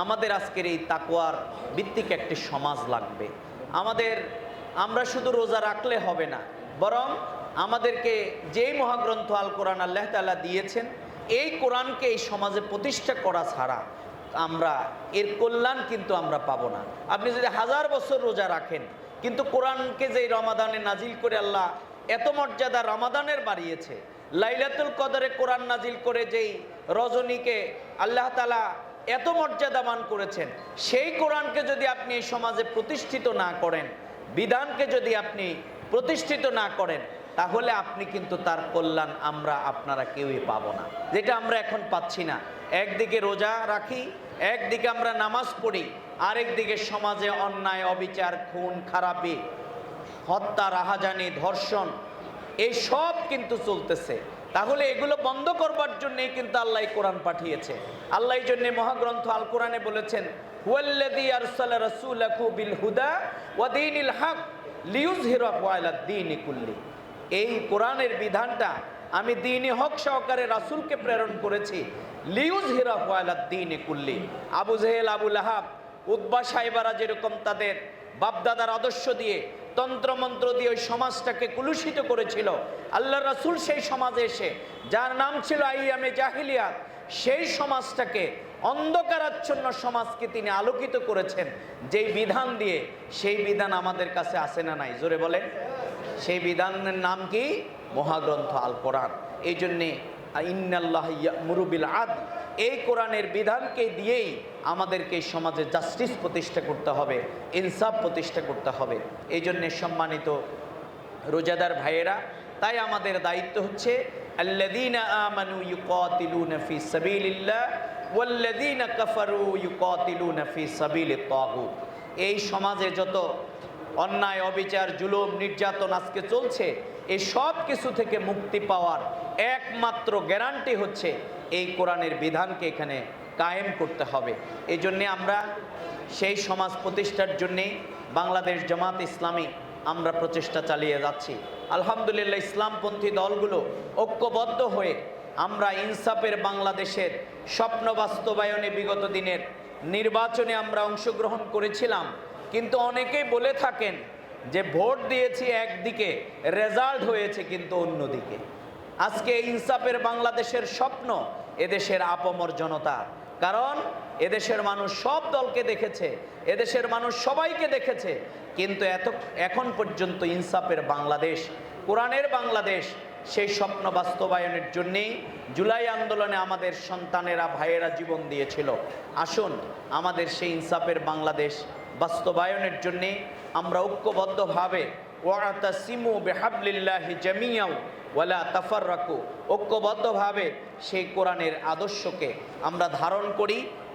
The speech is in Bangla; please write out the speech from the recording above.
আমাদের আজকের এই তাকওয়ার ভিত্তিক একটি সমাজ লাগবে। আমরা শুধু রোজা রাখলে হবে না, বরং আমাদেরকে যেই মহাগ্রন্থ আল কোরআন আল্লাহ তাআলা দিয়েছেন, এই কোরআনকে এই সমাজে প্রতিষ্ঠা করা ছাড়া আমরা এর কল্যাণ কিন্তু আমরা পাবো না। আপনি যদি 1000 বছর রোজা রাখেন, কিন্তু কোরআনকে যেই রমাদানে নাজিল করে আল্লাহ এত মর্যাদা রমাদানের বাড়িয়েছে, লাইলাতুল কদরে কোরআন নাজিল করে যেই রজনীকে আল্লাহ তাআলা এত মর্যাদাবান করেছেন, সেই কোরআনকে যদি আপনি এই সমাজে প্রতিষ্ঠিত না করেন, বিধানকে যদি আপনি প্রতিষ্ঠিত না করেন, তাহলে আপনি কিন্তু তার কল্যাণ আপনারা কেউই পাবো না, যেটা আমরা এখন পাচ্ছি না। একদিকে রোজা রাখি, একদিকে আমরা নামাজ পড়ি, আরেকদিকে সমাজে অন্যায়, অবিচার, খুন খারাপি, হত্যা, রাহাজানি, ধর্ষণ, এই সব কিন্তু চলতেছে। তাহলে এগুলো বন্ধ করবার জন্যই কিন্তু আল্লাহ কোরআন পাঠিয়েছে। আল্লাহ এই জন্য মহাগ্রন্থ আল কোরআনে বলেছেন, হুয়াল্লাযী আরসালা রাসূলাহু বিল হুদা ওয়া দীনিল হক লিইয়ুযহিরাহু আলাদ দীনি কুল্লি। এই কোরআনের বিধানটা আমি দীনি হক সহকারে রাসূলকে প্রেরণ করেছি, লিইয়ুযহিরাহু আলাদ দীনি কুল্লি। আবু জেহেল, আবু লাহাব, উতবা, সাইবারা যেরকম তাদের বাপদাদার আদর্শ দিয়ে, তন্ত্রমন্ত্র দিয়ে ওই সমাজটাকে কুলুষিত করেছিল, আল্লাহ রাসূল সেই সমাজে এসে, যার নাম ছিল আইয়ামে জাহিলিয়াত, সেই সমাজটাকে, অন্ধকারাচ্ছন্ন সমাজকে তিনি আলোকিত করেছেন যেই বিধান দিয়ে। সেই বিধান আমাদের কাছে আসে না নাই? জোরে বলেন। সেই বিধানের নাম কি? মহাগ্রন্থ আল কোরআন। এই জন্যে ইন্নাল্লাহ ইয়া'মুরু বিল আদল, এই কোরআনের বিধানকে দিয়েই আমাদেরকে এই সমাজে জাস্টিস প্রতিষ্ঠা করতে হবে, ইনসাফ প্রতিষ্ঠা করতে হবে। এই জন্যে সম্মানিত রোজাদার ভাইয়েরা, তাই আমাদের দায়িত্ব হচ্ছে আল্লাযীনা আমানু ইউকাতিলুনা ফি সাবিলিল্লাহ ওয়াল্লাযীনা কাফারু ইউকাতিলুনা ফি সাবিলিত তাগুত। এই সমাজে যত অন্যায়, অবিচার, জুলুম, নির্যাতন আজকে চলছে, এই সব কিছু থেকে মুক্তি পাওয়ার একমাত্র গ্যারান্টি হচ্ছে এই কোরআনের বিধানকে এখানে কায়েম করতে হবে। এই জন্যে আমরা সেই সমাজ প্রতিষ্ঠার জন্যে বাংলাদেশ জামাত ইসলামী আমরা প্রচেষ্টা চালিয়ে যাচ্ছি। আলহামদুলিল্লাহ, ইসলামপন্থী দলগুলো ঐক্যবদ্ধ হয়ে আমরা ইনসাফের বাংলাদেশের স্বপ্ন বাস্তবায়নে বিগত দিনের নির্বাচনে আমরা অংশগ্রহণ করেছিলাম। কিন্তু অনেকেই বলে থাকেন যে ভোট দিয়েছি একদিকে, রেজাল্ট হয়েছে কিন্তু অন্যদিকে। আজকে ইনসাফের বাংলাদেশের স্বপ্ন এদেশের আপামর জনতা, কারণ এদেশের মানুষ সব দলকে দেখেছে, এদেশের মানুষ সবাইকে দেখেছে, কিন্তু এখন পর্যন্ত ইনসাফের বাংলাদেশ, কোরআনের বাংলাদেশ, সেই স্বপ্ন বাস্তবায়নের জন্যেই জুলাই আন্দোলনে আমাদের সন্তানেরা, ভাইয়েরা জীবন দিয়েছিল। আসুন আমাদের সেই ইনসাফের বাংলাদেশ বাস্তবায়নের জন্যে আমরা ঐক্যবদ্ধভাবে ওয়াতাসিমু বিহাবলিল্লাহি জামিআ ওয়ালা তাফাররাকু, ঐক্যবদ্ধভাবে সেই কোরআনের আদর্শকে আমরা ধারণ করি